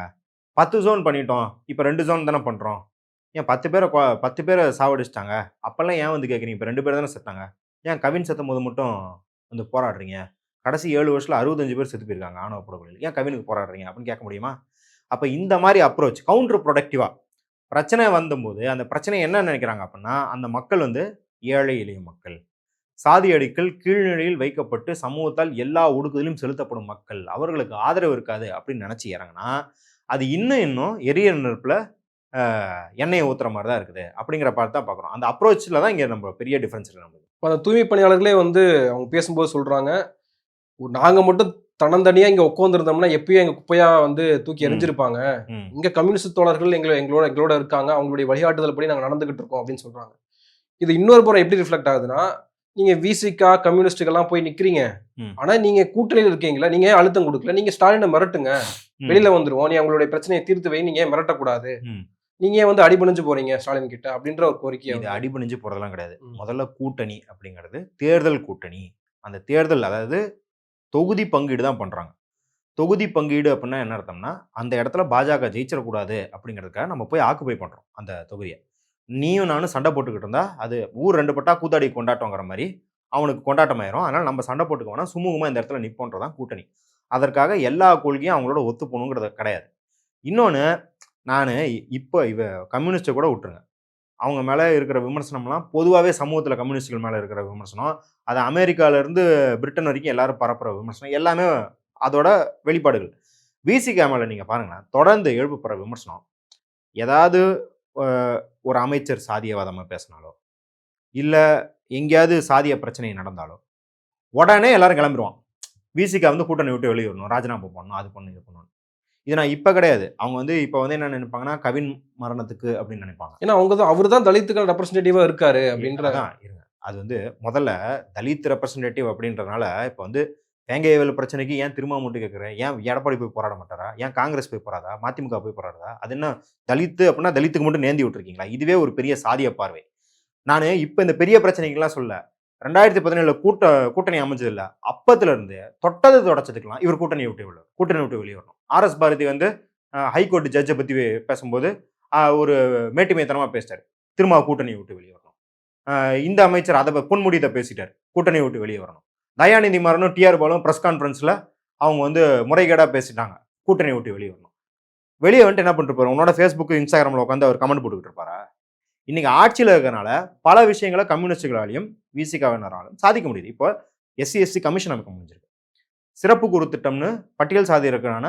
10 ஜோன் பண்ணிட்டோம். இப்ப 2 ஜோன் தானே பண்றோம். ஏன் 10 பேர சாவடிச்சுட்டாங்க. அப்பல்லாம் ஏன் வந்து கேட்குறீங்க? இப்ப 2 பேர் தானே செத்தாங்க. ஏன் கவின் செத்தம்போது மட்டும் வந்து போராடுறீங்க? கடைசி 7 வருஷத்துல 65 பேர் செத்து போயிருக்காங்க ஆணவ படுகொலையில. ஏன் கவினுக்கு போராடுறீங்க? அப்படின்னு கேட்க முடியுமா? அப்ப இந்த மாரி அப்ரோச் கவுண்டர் புரொடக்டிவா பிரச்சனை வந்தம்போது, அந்த பிரச்சனைய என்ன நினைக்கிறாங்க அப்படின்னா, அந்த மக்கள் வந்து ஏழை எளிய மக்கள். சாதி அடிக்கல் கீழ்நிலையில் வைக்கப்பட்டு சமூகத்தால் எல்லா ஒடுக்குதலும் செலுத்தப்படும் மக்கள். அவர்களுக்கு ஆதரவு இருக்காது அப்படின்னு நினைச்சு இறங்குனா, அது இன்னும் எரியிற நெருப்புல எண்ணெய ஊத்துற மாரி தான் இருக்குது. அப்படிங்கிற பார்த்து தான் பார்க்குறோம். அந்த அப்ரோச்ல தான் இங்க நம்ம பெரிய டிஃபரன்ஸ் இருக்கு நம்மளுக்கு. இப்ப அந்த தூய்மை பணியாளர்களே வந்து அவங்க பேசும்போது சொல்றாங்க, நாங்க மட்டும் தன்னந்தனியா இங்க உட்கார்ந்திருந்தோம்னா எப்பயோ எங்க குப்பையா வந்து தூக்கி ம். எறிஞ்சிருப்பாங்க. ம். இங்க கம்யூனிஸ்ட் தோழர்கள் எங்களோட இருக்காங்க. அவங்களுடைய வழிகாட்டுதல் படி நாங்க நடந்துகிட்டு இருக்கோம் அப்படின்னு சொல்றாங்க. இது இன்னொரு புறம் எப்படி ரிஃப்ளெக்ட் ஆகுதுன்னா, நீங்க விசிகா, கம்யூனிஸ்டுக்கெல்லாம் போய் நிக்கிறீங்க. ம். ஆனா நீங்க கூட்டணியில இருக்கீங்களா? நீங்க ஏன் அழுத்தம் குடுக்கல? நீங்க ஸ்டாலின மிரட்டுங்க. ம். வெளியில வந்துருவோம். நீ அவங்களுடைய பிரச்சனைய தீர்த்து வை. நீங்க ஏன் மிரட்டக்கூடாது? ம். நீங்க ஏன் வந்து அடிபணிஞ்சு போறீங்க ஸ்டாலின் கிட்ட? அப்படின்ற ஒரு கோரிக்கைய இது வந்து அடிபணிஞ்சு போறதெல்லாம் கிடையாது. ம். முதல்ல கூட்டணி அப்படிங்கிறது தேர்தல் கூட்டணி. அந்த தேர்தல் அதாவது தொகுதி பங்கீடு தான் பண்றாங்க. தொகுதி பங்கீடு அப்படின்னா என்ன அர்த்தம்னா, அந்த இடத்துல பாஜக ஜெயிச்சிடக்கூடாது அப்படிங்கிறதுக்காக நம்ம போய் ஆக்குபை பண்றோம் அந்த தொகுதிய. நீயும் நானும் சண்டை போட்டுக்கிட்டு இருந்தா, அது ஊர் 2 பட்டா கூத்தாடி கொண்டாட்டங்கிற மாரி அவனுக்கு கொண்டாட்டம் ஆயிரும். அதனால நம்ம சண்டை போட்டுக்க வேணாம். சுமூகமா இந்த இடத்துல நிப்போன்றது தான் கூட்டணி. அதற்காக எல்லா கொள்கையும் அவங்களோட ஒத்து போகணுங்கிறது கிடையாது. இன்னொன்னு நானு இப்ப கம்யூனிஸ்ட்ட கூட விட்டுருங்க. அவங்க மேல இருக்கிற விமர்சனம்லாம் பொதுவாவே சமூகத்தில கம்யூனிஸ்ட்கள் மேல இருக்கிற விமர்சனம். அது அமெரிக்கால இருந்து பிரிட்டன் வரைக்கும் எல்லாரும் பரப்புற விமர்சனம். எல்லாமே அதோட வெளிப்பாடுகள். விசிக மேல நீங்க பாருங்களேன். தொடர்ந்து எழுப்பப்படுற விமர்சனம். ஏதாவது அ ஒரு அமைச்சர் சாதியவாதமா பேசினாலோ, இல்ல எங்கேயாவது சாதிய பிரச்சனை நடந்தாலோ, உடனே எல்லாரும் கிளம்பிருவான். விசிக வந்து கூட்டணி விட்டு வெளிய வரணும். ராஜினாமா பண்ணணும். அது பண்ணணும், இது பண்ணணும். இது நான் இப்ப கிடையாது. அவங்க வந்து இப்ப வந்து என்ன நினைப்பாங்கன்னா, கவின் மரணத்துக்கு அப்படின்னு நினைப்பாங்க. ஏன்னா அவரு தான் தலித்துகள் ரெப்ரசன்டேட்டிவா இருக்காரு அப்படின்ற அதான் இருங்க. அது வந்து முதல்ல தலித் ரெப்ரசன்டேட்டிவ் அப்படின்றதுனால, இப்ப வந்து வேங்கை வயல் பிரச்சனைக்கு ஏன் திருமாவளவன் கேட்குறேன்? ஏன் எடப்பாடி போய் போராட மாட்டாரா? ஏன் காங்கிரஸ் போய் போராதா? மதிமுக போய் போராடுதா? அது என்ன தலித்து அப்படின்னா தலித்துக்கு மட்டும் நேந்தி விட்டுருக்கீங்களா? இதுவே ஒரு பெரிய சாதிய பார்வை. நானு இப்ப இந்த பெரிய பிரச்சனைகள்லாம் சொல்லல. 2017 கூட்டணி அமைஞ்சது இல்ல. அப்பத்துல இருந்து தொட்டது தொடச்சதுக்கெல்லாம் இவர் கூட்டணி விட்டு வெளிய வரணும். ஆர்.எஸ். பாரதி வந்து ஹைகோர்ட் ஜட்ஜை பத்தி பேசும்போது ஒரு மேட்டுமைத்தனமா பேசிட்டாரு. திரும்ப கூட்டணி விட்டு வெளிய வரணும். இந்த அமைச்சர் பொன்முடி இதை பேசிட்டார். கூட்டணி விட்டு வெளியே வரணும். தயாநிதி மாறனும் டிஆர் பாலும் பிரஸ் கான்ஃபரன்ஸ்ல அவங்க வந்து முறைகேடா பேசிட்டாங்க. கூட்டணி விட்டு வெளியே வரணும். வெளியே வந்துட்டு என்ன பண்ணிட்டு போறாரு? உன்னோட ஃபேஸ்புக் இன்ஸ்டாகிராம்ல உட்காந்து அவர் கமெண்ட் போட்டுக்கிட்டு இருப்பாரா? இன்னைக்கு ஆட்சியில் இருக்கிறனால பல விஷயங்களை கம்யூனிஸ்டுகளாலையும் விசிகாவினராலும் சாதிக்க முடியுது. இப்போ எஸ்சி கமிஷன் அமைக்க முடிஞ்சிருக்கு. சிறப்பு குறு திட்டம்னு பட்டியல் சாதி இருக்கிறான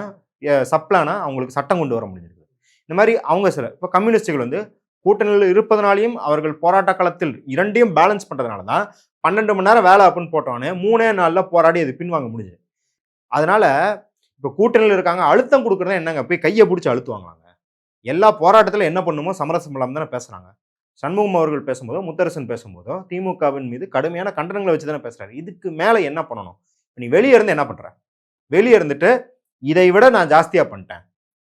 சப்ளானா அவங்களுக்கு சட்டம் கொண்டு வர முடிஞ்சிருக்கு. இந்த மாதிரி அவங்க சில இப்போ கம்யூனிஸ்டுகள் வந்து கூட்டணியில் இருப்பதனாலையும் அவர்கள் போராட்ட களத்தில் இரண்டையும் பேலன்ஸ் பண்றதுனால தான் 12 மணி நேரம் வேலை அப்படின்னு போட்டோன்னே 3 நாளில் போராடி அது பின்வாங்க முடியுது. அதனால இப்போ கூட்டணியில் இருக்காங்க, அழுத்தம் கொடுக்குறதா என்னங்க? போய் கையை பிடிச்சி அழுத்துவாங்களாங்க? எல்லா போராட்டத்தில் என்ன பண்ணுமோ சமரசம் இல்லாமல் தானே பேசுறாங்க. சண்முகம் அவர்கள் பேசும்போதோ, முத்தரசன் பேசும்போதோ திமுகவின் மீது கடுமையான கண்டனங்களை வச்சு தானே பேசுறாரு. இதுக்கு மேல என்ன பண்ணணும்? நீ வெளியே இருந்து என்ன பண்ற? வெளியே இருந்துட்டு இதை விட நான் ஜாஸ்தியா பண்ணிட்டேன்.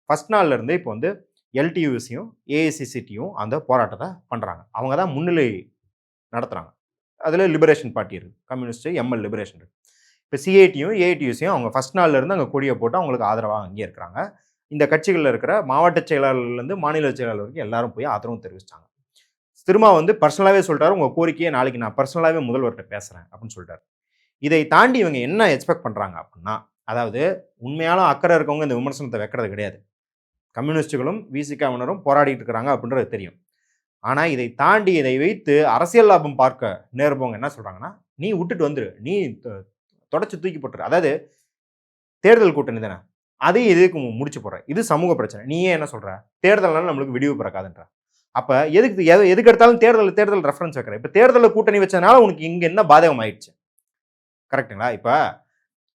ஃபர்ஸ்ட் நாள்ல இருந்து இப்போ வந்து எல்டியூசியும் ஏஐசிசிடியும் அந்த போராட்டத்தை பண்றாங்க. அவங்க தான் முன்னிலை நடத்துறாங்க. அதுல லிபரேஷன் பார்ட்டி இருக்கு, கம்யூனிஸ்ட் எம்எல் லிபரேஷன் இருக்கு. இப்போ சிஐடியும் ஏஐடியூசியும் அவங்க ஃபர்ஸ்ட் நாள்ல இருந்து அங்கே கொடியை போட்டு அவங்களுக்கு ஆதரவாக அங்கேயே இருக்கிறாங்க. இந்த கட்சிகளில் இருக்கிற மாவட்ட செயலாளர்லேருந்து மாநில செயலாளர் வரைக்கும் எல்லாரும் போய் ஆதரவும் தெரிவிச்சிட்டாங்க. திருமா வந்து பர்சனலாகவே சொல்லிட்டாரு, உங்கள் கோரிக்கையை நாளைக்கு நான் பர்சனலாகவே முதல்வர்கிட்ட பேசுகிறேன் அப்படின்னு சொல்லிட்டாரு. இதை தாண்டி இவங்க என்ன எக்ஸ்பெக்ட் பண்ணுறாங்க அப்படின்னா, அதாவது உண்மையான அக்கறை இருக்கவங்க இந்த விமர்சனத்தை வைக்கிறது கிடையாது. கம்யூனிஸ்டுகளும் விசிகாவினரும் போராடிட்டு இருக்கிறாங்க அப்படின்றது தெரியும். ஆனால் இதை தாண்டி இதை வைத்து அரசியல் லாபம் பார்க்க நேர்பவங்க என்ன சொல்கிறாங்கன்னா, நீ விட்டுட்டு வந்துரு, நீ தொடச்சு தூக்கி போட்டுரு. அதாவது தேர்தல் கூட்டணி தானே, அதையும் இதுக்கு முடிச்சு போடுற. இது சமூக பிரச்சனை. நீயே என்ன சொல்ற? தேர்தல்னால நம்மளுக்கு விடிவு பிறக்காதுன்ற. அப்ப எதுக்கு எடுத்தாலும் தேர்தல் ரெஃபரன்ஸ் வைக்கிற. இப்ப தேர்தலில் கூட்டணி வச்சதுனால உனக்கு இங்க என்ன பாதகம் ஆயிடுச்சு? கரெக்டுங்களா? இப்ப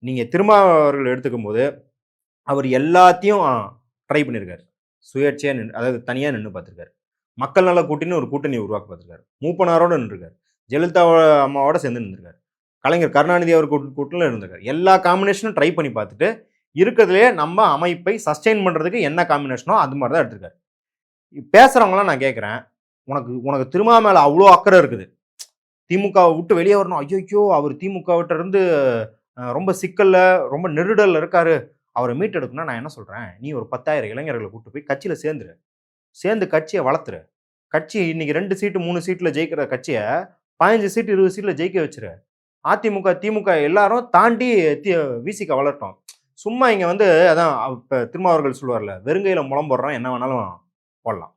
நீங்க திருமாவர்கள் எடுத்துக்கும் போது அவர் எல்லாத்தையும் ட்ரை பண்ணியிருக்காரு. சுயேட்சையா அதாவது தனியா நின்று பார்த்துருக்காரு. மக்கள் நல கூட்டணி ஒரு கூட்டணியை உருவாக்க பார்த்துருக்காரு. மூப்பனாரோட நின்றுருக்காரு. ஜெயலலிதா அம்மாவோட சேர்ந்து நின்றுருக்காரு. கலைஞர் கருணாநிதி அவர் கூட்டணியில் இருந்திருக்காரு. எல்லா காம்பினேஷனும் ட்ரை பண்ணி பார்த்துட்டு இருக்கிறதுலே நம்ம அமைப்பை சஸ்டெயின் பண்றதுக்கு என்ன காம்பினேஷனோ அது மாதிரி தான் எடுத்திருக்காரு. பேசுறவங்களாம் நான் கேட்குறேன், உனக்கு திருமா மேல அவ்வளோ அக்கறை இருக்குது, திமுகவை விட்டு வெளியே வரணும், ஐயோ அவர் திமுக விட்ட இருந்து ரொம்ப சிக்கல்ல ரொம்ப நெருடல்ல இருக்காரு, அவரை மீட்டெடுக்கணும்னா நான் என்ன சொல்றேன், நீ ஒரு 10,000 இளைஞர்களை கூட்டு போய் கட்சியில சேர்ந்து கட்சியை வளர்த்துரு. கட்சி இன்னைக்கு 2 சீட்டு 3 சீட்ல ஜெயிக்கிற கட்சியை 15 சீட்டு 20 சீட்ல ஜெயிக்க வச்சிரு. அதிமுக திமுக எல்லாரும் தாண்டி விசிக வளரட்டும். சும்மா இங்க வந்து அதான் இப்ப திருமாவர்கள் சொல்லுவார்ல, வெறுங்கையில முளம் போடுறோம் என்ன வேணாலும் போடலாம்.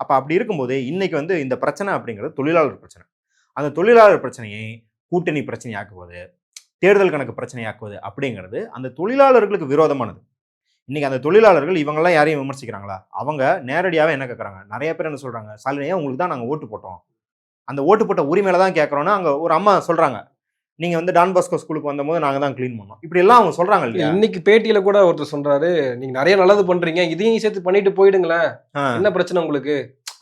அப்ப அப்படி இருக்கும்போது இன்னைக்கு வந்து இந்த பிரச்சனை அப்படிங்கிறது தொழிலாளர் பிரச்சனை. அந்த தொழிலாளர் பிரச்சனையை கூட்டணி பிரச்சனையாக்குவது, தேர்தல் கணக்கு பிரச்சனையாக்குவது அப்படிங்கிறது அந்த தொழிலாளர்களுக்கு விரோதமானது. இன்னைக்கு அந்த தொழிலாளர்கள் இவங்கெல்லாம் யாரையும் விமர்சிக்கிறாங்களா? அவங்க நேரடியாவே என்ன கேட்கறாங்க? நிறைய பேர் என்ன சொல்றாங்க, சாலினியா உங்களுக்கு தான் நாங்க ஓட்டு போட்டோம், அந்த ஓட்டு போட்ட உரிமையில தான் கேட்கறோம்னு அங்க ஒரு அம்மா சொல்றாங்க. நீங்க வந்து டான் பாஸ்கோ ஸ்கூலுக்கு வந்தபோது நாங்க தான் க்ளீன் பண்ணோம். இப்படி எல்லாம் அவங்க சொல்றாங்க இல்லையா? இன்னைக்கு பேட்டியில கூட ஒருத்தர் சொல்றாரு, நீங்க நிறைய நல்லது பண்றீங்க, இதையும் சேர்த்து பண்ணிட்டு போயிடுங்களேன், என்ன பிரச்சனை உங்களுக்கு?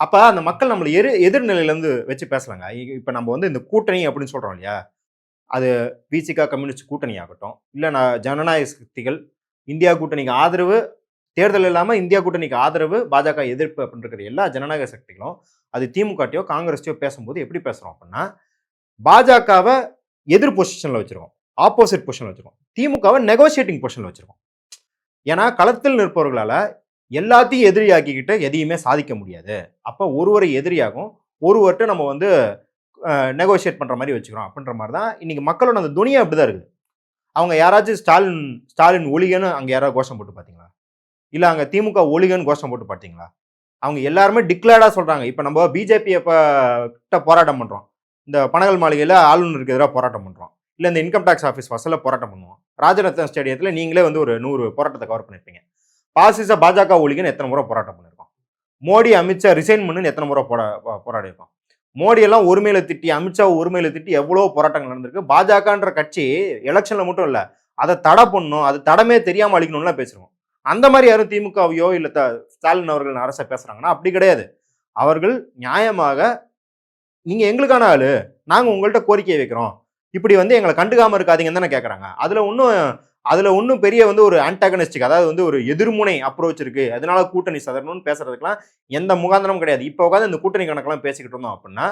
அப்ப அந்த மக்கள் நம்மள எதிர்நிலையில இருந்து வச்சு பேசலாங்க. இப்ப நம்ம வந்து இந்த கூட்டணி அப்படின்னு சொல்றோம் இல்லையா? அது விசிக கம்யூனிஸ்ட் கூட்டணி ஆகட்டும், இல்ல ஜனநாயக சக்திகள் இந்தியா கூட்டணிக்கு ஆதரவு, தேர்தல் இல்லாம இந்தியா கூட்டணிக்கு ஆதரவு, பாஜக எதிர்ப்பு அப்படின்னு இருக்கிற எல்லா ஜனநாயக சக்திகளும் அது திமுகட்டையோ காங்கிரஸ்டையோ பேசும்போது எப்படி பேசுறோம் அப்படின்னா, பாஜகவை எதிர் பொசிஷன்ல வச்சிருக்கோம், ஆப்போசிட் பொசிஷன்ல வச்சிருக்கோம், திமுகவை நெகோசியேட்டிங் பொசிஷன்ல வச்சிருக்கோம். ஏன்னா களத்தில் நிற்பவர்களால எல்லாத்தையும் எதிரியாக்கிக்கிட்டு எதையுமே சாதிக்க முடியாது. அப்போ ஒருவரை எதிரியாகும், ஒருவர்கிட்ட நம்ம வந்து நெகோசியேட் பண்ற மாதிரி வச்சுக்கிறோம் அப்படின்ற மாதிரி தான் இன்னைக்கு மக்களோட அந்த துணியா அப்படிதான் இருக்குது. அவங்க யாராச்சும் ஸ்டாலின் ஒளிகன்னு அங்க யாராவது கோஷம் போட்டு பார்த்தீங்களா? இல்ல அங்க திமுக ஒளிகன்னு கோஷம் போட்டு பார்த்தீங்களா? அவங்க எல்லாருமே டிக்ளேர்டா சொல்றாங்க. இப்ப நம்ம பிஜேபி கிட்ட போராட்டம் பண்றோம், இந்த பனகல் மாளிகையில் ஆளுநருக்கு எதிராக போராட்டம் பண்ணுறோம், இல்லை இந்த இன்கம் டேக்ஸ் ஆஃபீஸ் வாசலில் போராட்டம் பண்ணுவோம், ராஜரத்ன ஸ்டேடியத்தில் நீங்களே வந்து ஒரு 100 போராட்டத்தை கவர் பண்ணியிருப்பீங்க. பாசிச பாஜக ஒழிகன்னு எத்தனை முறை போராட்டம் பண்ணியிருக்கோம். மோடி அமித்ஷா ரிசைன் பண்ணுன்னு எத்தனை முறை போராடி இருக்கோம். மோடி எல்லாம் ஒருமையில திட்டி, அமித்ஷா ஒருமையில திட்டி எவ்வளோ போராட்டங்கள் நடந்திருக்கு. பாஜகன்ற கட்சி எலெக்ஷன்ல மட்டும் இல்லை, அதை தடை பண்ணணும், அது தடமே தெரியாமல் அழிக்கணும்லாம் பேசுகிறோம். அந்த மாதிரி யாரும் திமுகவையோ இல்லை ஸ்டாலின் அவர்கள் அரசை பேசுறாங்கன்னா அப்படி கிடையாது. அவர்கள் நியாயமாக நீங்க எங்களுக்கான ஆளு, நாங்க உங்கள்கிட்ட கோரிக்கை வைக்கிறோம், இப்படி வந்து எங்களை கண்டுக்காம இருக்காதீங்கன்னு தானே கேட்குறாங்க. அதில் ஒன்றும் பெரிய வந்து ஒரு ஆன்டாகனிஸ்டிக், அதாவது வந்து ஒரு எதிர்முனை அப்ரோச் இருக்கு, அதனால கூட்டணி சதறணும்னு பேசுறதுக்கெல்லாம் எந்த முகாந்திரமும் கிடையாது. இப்போ உட்காந்து இந்த கூட்டணி கணக்கெல்லாம் பேசிக்கிட்டு இருந்தோம் அப்படின்னா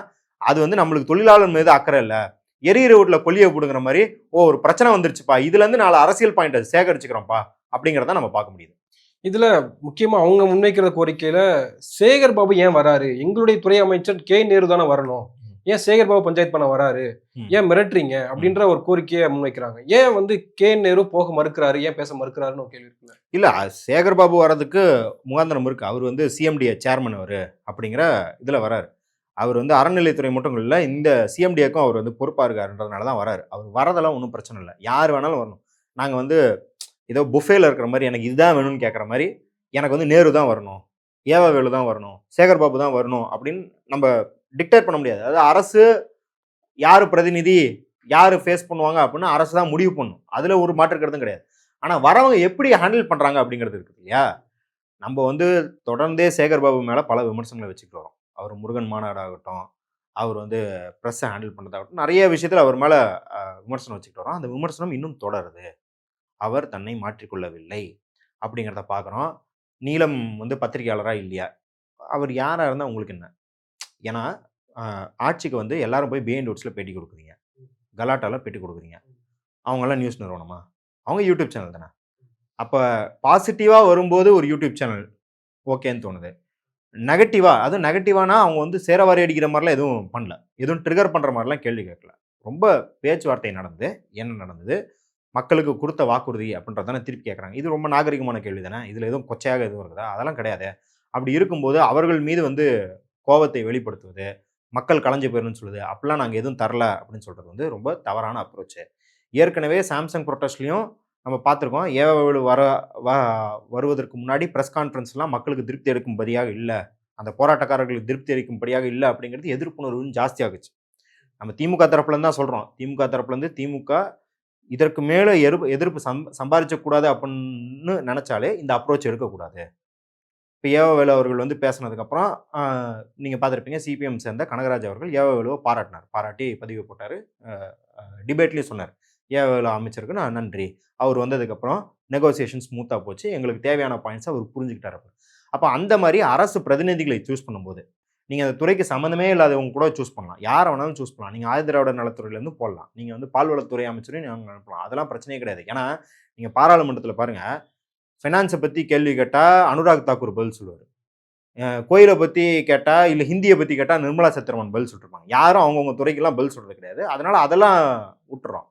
அது வந்து நம்மளுக்கு தொழிலாளர் மீது அக்கறை இல்லை, எரியிற வீட்டுல கொல்லியை போடுங்கிற மாதிரி, ஒரு பிரச்சனை வந்துருச்சுப்பா, இதுல இருந்து 4 அரசியல் பாயிண்ட் சேகரிச்சுக்கிறோம்ப்பா அப்படிங்கிறத நம்ம பார்க்க முடியுது. இதுல முக்கியமா அவங்க முன்வைக்கிற கோரிக்கையில சேகர் பாபு ஏன் வராரு? எங்களுடைய துறை அமைச்சர் கே நேரு தானே வரணும். ஏன் சேகர் பாபு பஞ்சாயத்து பண்ண வராரு? ஏன் மிரட்டுறீங்க? அப்படின்ற ஒரு கோரிக்கையை முன்வைக்கிறாங்க. ஏன் வந்து கே நேரு போக மறுக்கிறாரு? ஏன் பேச மறுக்கிறாருன்னு ஒரு கேள்வி இருக்குல்ல. இல்ல சேகர் பாபு வர்றதுக்கு முகாந்திரம் இருக்கு. அவர் வந்து சிஎம்டிஏ சேர்மன் அவரு அப்படிங்கிற இதுல வராரு. அவர் வந்து அறநிலைத்துறை மட்டும் இல்ல, இந்த சிஎம்டிஏக்கும் அவர் வந்து பொறுப்பா இருக்காருன்றதுனால தான் வராரு. அவர் வரதெல்லாம் ஒன்றும் பிரச்சனை இல்லை, யார் வேணாலும் வரணும். நாங்க வந்து ஏதோ புஃபேல இருக்கிற மாதிரி எனக்கு இதுதான் வேணும்னு கேட்குற மாதிரி, எனக்கு வந்து நேரு தான் வரணும், ஏவவேலு தான் வரணும், சேகர் பாபு தான் வரணும் அப்படின்னு நம்ம டிக்டேட் பண்ண முடியாது. அதாவது அரசு யாரு பிரதிநிதி, யாரு ஃபேஸ் பண்ணுவாங்க அப்படின்னு அரசு தான் முடிவு பண்ணும். அதுல ஒரு மாற்று கருத்தும் கிடையாது. ஆனா வரவங்க எப்படி ஹேண்டில் பண்றாங்க அப்படிங்கிறது இருக்கு இல்லையா. நம்ம வந்து தொடர்ந்தே சேகர் பாபு மேல பல விமர்சனங்களை வச்சுக்கிட்டு வரோம். அவர் முருகன் மாநாடாகட்டும், அவர் வந்து ப்ரெஸ்ஸை ஹேண்டில் பண்ணுறதாகட்டும், நிறைய விஷயத்தில் அவர் மேலே விமர்சனம் வச்சுக்கிட்டு வரோம். அந்த விமர்சனம் இன்னும் தொடருது. அவர் தன்னை மாற்றிக்கொள்ளவில்லை அப்படிங்கிறத பார்க்குறோம். நீலம் வந்து பத்திரிகையாளரா இல்லையா, அவர் யாராக இருந்தால் உங்களுக்கு என்ன? ஏன்னா ஆட்சிக்கு வந்து எல்லாரும் போய் பிஹைண்ட் வுட்ஸில் பேட்டி கொடுக்குறீங்க, கலாட்டாவில் பேட்டி கொடுக்குறீங்க. அவங்கெல்லாம் நியூஸ் நிறுவனமா? அவங்க யூடியூப் சேனல் தானே. அப்போ பாசிட்டிவாக வரும்போது ஒரு யூடியூப் சேனல் ஓகேன்னு தோணுது. அதுவும் நெகட்டிவானா அவங்க வந்து சேரவாரி அடிக்கிற மாதிரிலாம் எதுவும் பண்ணல, எதுவும் ட்ரிகர் பண்ணுற மாதிரிலாம் கேள்வி கேட்கல. ரொம்ப பேச்சுவார்த்தை நடந்தது. என்ன நடந்தது, மக்களுக்கு கொடுத்த வாக்குறுதி அப்படின்றதானே திருப்பி கேட்குறாங்க. இது ரொம்ப நாகரிகமான கேள்வி தானே. இதில் எதுவும் கொச்சையாக எதுவும் இருக்குதா? அதெல்லாம் கிடையாது. அப்படி இருக்கும்போது அவர்கள் மீது வந்து கோபத்தை வெளிப்படுத்துவது, மக்கள் கலைஞ்சு போயிடணும்னு சொல்லுது, அப்படிலாம் நாங்கள் எதுவும் தரல அப்படின்னு சொல்கிறது வந்து ரொம்ப தவறான அப்ரோச்சு. ஏற்கனவே சாம்சங் ப்ரொட்டஸ்ட்லையும் நம்ம பார்த்துருக்கோம். ஏவவேலு வருவதற்கு முன்னாடி ப்ரெஸ் கான்ஃபரன்ஸ்லாம் மக்களுக்கு திருப்தி அளிக்கும்படியாக இல்லை, அந்த போராட்டக்காரர்களுக்கு திருப்தி அளிக்கும்படியாக இல்லை அப்படிங்கிறது எதிர்ப்புணர்வு ஜாஸ்தியாகுச்சு. நம்ம திமுக தரப்புலேருந்து தான் சொல்கிறோம். திமுக தரப்புலேருந்து திமுக இதற்கு மேலே எதிர்ப்பு சம்பாதிச்சக்கூடாது அப்படின்னு நினச்சாலே இந்த அப்ரோச் எடுக்கக்கூடாது. இப்போ ஏவவேலு அவர்கள் வந்து பேசினதுக்கப்புறம் நீங்கள் பார்த்துருப்பீங்க, சிபிஎம் சேர்ந்த கனகராஜ் அவர்கள் ஏவவேலுவை பாராட்டி பதிவு போட்டார். டிபேட்லேயும் சொன்னார், ஏவவேலு அமைச்சருக்கு நான் நன்றி, அவர் வந்ததுக்கப்புறம் நெகோசியேஷன் ஸ்மூத்தாக போச்சு, எங்களுக்கு தேவையான பாயிண்ட்ஸ் அவர் புரிஞ்சுக்கிட்டார். அப்போ அந்த மாதிரி அரசு பிரதிநிதிகளை சூஸ் பண்ணும்போது நீங்கள் அந்த துறைக்கு சம்மந்தமே இல்லாதவங்க கூட சூஸ் பண்ணலாம், யாரை வேணாலும் சூஸ் பண்ணலாம். நீங்கள் ஆதிதிராவிட நலத்துறையிலேருந்து போடலாம், நீங்கள் வந்து பால்வளத்துறை அமைச்சரையும் நீங்கள் அனுப்பலாம், அதெல்லாம் பிரச்சனையே கிடையாது. ஏன்னா நீங்கள் பாராளுமன்றத்தில் பாருங்கள், ஃபைனான்ஸை பற்றி கேள்வி கேட்டால் அனுராக் தாக்கூர் பதில் சொல்லுவார், கோயிலை பற்றி கேட்டால் இல்லை ஹிந்தியை பற்றி கேட்டால் நிர்மலா சீதாராமன் பதில் சொல்லிருப்பாங்க. யாரும் அவங்கவுங்க துறைக்கெல்லாம் பதில் சொல்கிறது கிடையாது. அதனால் அதெல்லாம் விட்டுறோம்.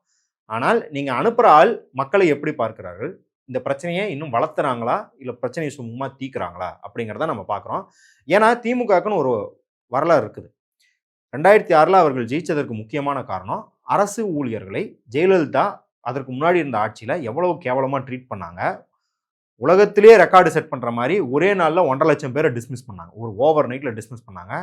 ஆனால் நீங்கள் அனுப்புகிற ஆள் மக்களை எப்படி பார்க்கிறார்கள், இந்த பிரச்சனையை இன்னும் வளர்த்துறாங்களா இல்லை பிரச்சனையை சும்மா தீக்குறாங்களா அப்படிங்கிறத நம்ம பார்க்குறோம். ஏன்னா திமுகக்குன்னு ஒரு வரலாறு இருக்குது. 2006 அவர்கள் ஜெயிச்சதற்கு முக்கியமான காரணம் அரசு ஊழியர்களை ஜெயலலிதா அதற்கு முன்னாடி இருந்த ஆட்சியில் எவ்வளவு கேவலமாக ட்ரீட் பண்ணாங்க. உலகத்திலே ரெக்கார்டு செட் பண்ணுற மாதிரி ஒரே நாளில் 1,50,000 பேரை டிஸ்மிஸ் பண்ணாங்க, ஒரு ஓவர் நைட்டில் டிஸ்மிஸ் பண்ணாங்க.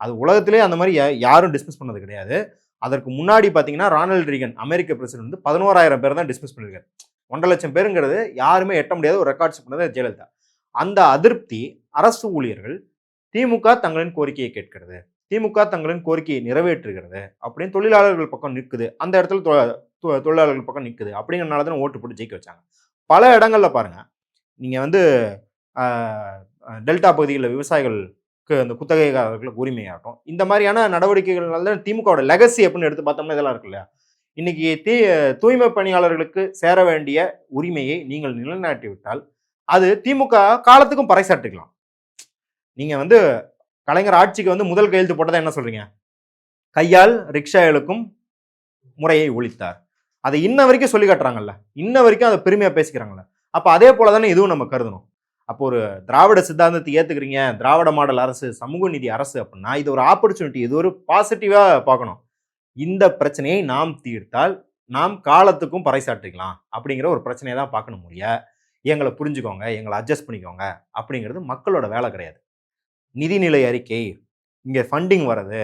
அது உலகத்திலே அந்த மாதிரி யாரும் டிஸ்மிஸ் பண்ணது கிடையாது. அதற்கு முன்னாடி பார்த்தீங்கன்னா ரானால்ட் ரீகன் அமெரிக்க பிரசிடென்ட் வந்து 11,000 பேர் தான் டிஸ்மிஸ் பண்ணியிருக்காரு. 1,50,000 பேருங்கிறது யாருமே எட்ட முடியாத ஒரு ரெக்கார்ட்ஸ் பண்ணது ஜெயலலிதா. அந்த அதிருப்தி அரசு ஊழியர்கள் திமுக தங்களின் கோரிக்கையை கேட்கிறது, திமுக தங்களின் கோரிக்கையை நிறைவேற்றுகிறது அப்படின்னு தொழிலாளர்கள் பக்கம் நிற்குது, அந்த இடத்துல தொழிலாளர்கள் பக்கம் நிற்குது அப்படிங்கிறனால தான் ஓட்டு போட்டு ஜெயிக்க வச்சாங்க. பல இடங்கள்ல பாருங்க, நீங்க வந்து டெல்டா பகுதிகளில் விவசாயிகளுக்கு அந்த குத்தகைதாரர்களுக்கு உரிமையாகட்டும், இந்த மாதிரியான நடவடிக்கைகள்னால திமுகவோட லெகசி அப்படின்னு எடுத்து பார்த்தோம்னா இதெல்லாம் இருக்கு இல்லையா. இன்னைக்கு தூய்மை பணியாளர்களுக்கு சேர வேண்டிய உரிமையை நீங்கள் நிலைநாட்டி விட்டால் அது திமுக காலத்துக்கும் பறைசாற்றிக்கலாம். நீங்க வந்து கலைஞர் ஆட்சிக்கு வந்து முதல் கையெழுத்து போட்டதா என்ன சொல்றீங்க, கையால் ரிக்ஷாக்களுக்கும் முறையை ஒழித்தார். அதை இன்ன வரைக்கும் சொல்லி காட்டுறாங்கல்ல, இன்ன வரைக்கும் அதை பெருமையா பேசிக்கிறாங்கல்ல. அப்ப அதே போல தானே இதுவும் நம்ம கருதணும். அப்போ ஒரு திராவிட சித்தாந்தத்தை ஏத்துக்கிறீங்க, திராவிட மாடல் அரசு, சமூக நீதி அரசு அப்படின்னா இது ஒரு ஆப்பர்ச்சுனிட்டி, இது ஒரு பாசிட்டிவா பார்க்கணும். இந்த பிரச்சனையை நாம் தீர்த்தால் நாம் காலத்துக்கும் பறைசாற்றிக்கலாம் அப்படிங்கிற ஒரு பிரச்சனையை தான் பார்க்கணும். எங்களை புரிஞ்சுக்கோங்க, எங்களை அட்ஜஸ்ட் பண்ணிக்கோங்க அப்படிங்கிறது மக்களோட வேலை கிடையாது. நிதிநிலை அறிக்கை, இங்கே ஃபண்டிங் வர்றது,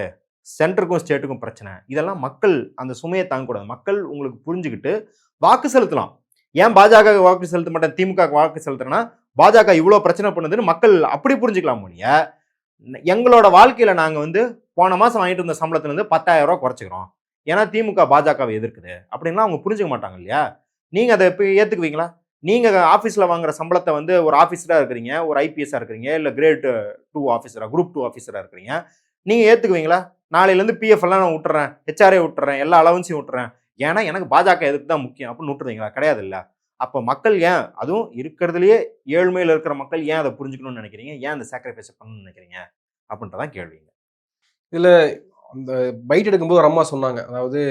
சென்டருக்கும் ஸ்டேட்டுக்கும் பிரச்சனை, இதெல்லாம் மக்கள் அந்த சுமையை தாங்கக்கூடாது. மக்கள் உங்களுக்கு புரிஞ்சுக்கிட்டு வாக்கு செலுத்தலாம். ஏன் பாஜக வாக்கு செலுத்த மாட்டேன், திமுக வாக்கு செலுத்துறேன்னா பாஜக இவ்வளோ பிரச்சனை பண்ணுதுன்னு மக்கள் அப்படி புரிஞ்சுக்கலாம். எங்களோட வாழ்க்கையில் நாங்கள் வந்து போன மாதம் வாங்கிட்டு இருந்த சம்பளத்துலேருந்து 10,000 ரூபா குறைச்சிக்கிறோம், ஏன்னா திமுக பாஜகவை எதிர்க்குது அப்படின்லாம் அவங்க புரிஞ்சுக்க மாட்டாங்க இல்லையா? நீங்கள் அதை இப்போ ஏற்றுக்குவீங்களா? நீங்கள் ஆஃபீஸில் வாங்குற சம்பளத்தை வந்து ஒரு ஆஃபீஸராக இருக்கிறீங்க, ஒரு ஐபிஎஸ்ஸாக இருக்கிறீங்க, இல்லை கிரேட் 2 ஆஃபீஸராக, குரூப் 2 ஆஃபீஸராக இருக்கிறீங்க. நீங்கள் ஏற்றுக்குவீங்களா? நாளையிலேருந்து பிஎஃப் எல்லாம் நான் விட்டுறேன், ஹெச்ஆர்ஏ விட்டுறேன், எல்லா அலவன்ஸையும் விட்டுறேன், ஏன்னா எனக்கு பாஜக எதிர்ப்பு தான் முக்கியம் அப்படின்னு விட்டுருவீங்களா? கிடையாது இல்லை. அப்போ மக்கள் ஏன், அதுவும் இருக்கிறதுலையே ஏழ்மையில் இருக்கிற மக்கள் ஏன் அதை புரிஞ்சுக்கணும்னு நினைக்கிறீங்க? ஏன் அந்த சாக்ரிஃபைஸை பண்ணணும்னு நினைக்கிறீங்க அப்படின்றதான் கேள்விங்க. இதுல அந்த பைட் எடுக்கும்போது ஒரு அம்மா சொன்னாங்க, அதாவது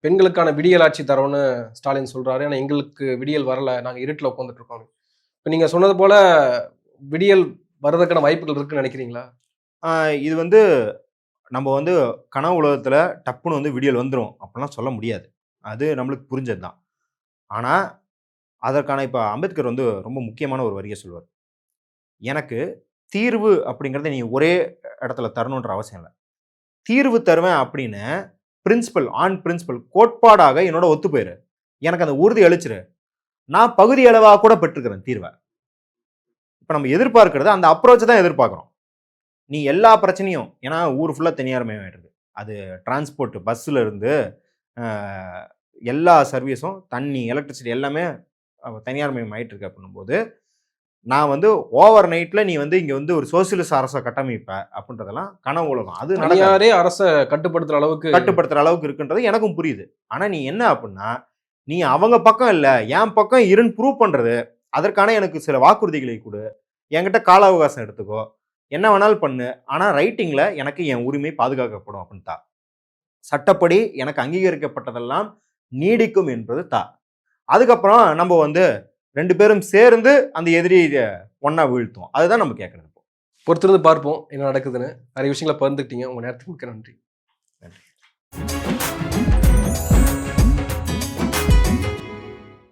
பெண்களுக்கான விடியல் ஆட்சி தரோன்னு ஸ்டாலின் சொல்றாரு, ஆனா எங்களுக்கு விடியல் வரல, நாங்க இருட்டில் உட்காந்துட்டு இருக்கோம். இப்போ நீங்க சொன்னது போல விடியல் வர்றதுக்கான வாய்ப்புகள் இருக்குன்னு நினைக்கிறீங்களா? இது வந்து நம்ம வந்து கனவு உலகத்தில் டப்புன்னு வந்து விடியல் வந்துடும் அப்படிலாம் சொல்ல முடியாது. அது நம்மளுக்கு புரிஞ்சது தான். ஆனால் அதற்கான இப்போ அம்பேத்கர் வந்து ரொம்ப முக்கியமான ஒரு வரியை சொல்லுவார். எனக்கு தீர்வு அப்படிங்கிறத நீ ஒரே இடத்துல தரணுன்ற அவசியம் இல்லை. தீர்வு தருவேன் அப்படின்னு பிரின்சிபல் கோட்பாடாக என்னோட ஒத்து போயிரு. எனக்கு அந்த உறுதி அளிச்சிரு. நான் பகுதி அளவாக கூட பெற்றுக்கிறேன் தீர்வை. இப்போ நம்ம எதிர்பார்க்கிறது அந்த அப்ரோச் தான் எதிர்பார்க்குறோம். நீ எல்லா பிரச்சனையும், ஏன்னா ஊர் ஃபுல்லாக தனியார்மயமாயிருக்கு. அது டிரான்ஸ்போர்ட் பஸ்ஸில் இருந்து எல்லா சர்வீஸும், தண்ணி, எலக்ட்ரிசிட்டி எல்லாமே தனியார்மயம் ஆயிட்டு இருக்கு அப்படின்னும்போது, நான் வந்து ஓவர் நைட்டில் நீ வந்து இங்கே வந்து ஒரு சோசியலிஸ்ட் அரசை கட்டமைப்ப அப்படின்றதெல்லாம் கனவு உலகம். அது தனியாரே அரசை கட்டுப்படுத்துற அளவுக்கு இருக்குன்றது எனக்கும் புரியுது. ஆனால் நீ என்ன அப்படின்னா, நீ அவங்க பக்கம் இல்லை என் பக்கம் இருன்னு ப்ரூவ் பண்ணுறது, அதற்கான எனக்கு சில வாக்குறுதிகளை கொடு, என்கிட்ட கால அவகாசம் எடுத்துக்கோ, என்ன வேணாலும் பண்ணு, ஆனால் ரைட்டிங்கில் எனக்கு என் உரிமை பாதுகாக்கப்படும் அப்படின்னு தா. சட்டப்படி எனக்கு அங்கீகரிக்கப்பட்டதெல்லாம் நீடிக்கும் என்பது தா. அதுக்கப்புறம் நம்ம வந்து 2 பேரும் சேர்ந்து அந்த எதிரியை ஒன்றா வீழ்த்துவோம். அதுதான் நம்ம கேட்குறது. பொறுத்திருந்து பார்ப்போம் என்ன நடக்குதுன்னு. நிறைய விஷயங்களை பகிர்ந்துக்கிட்டீங்க. உங்கள் நேரத்துக்கு மிக்க நன்றி. நன்றி.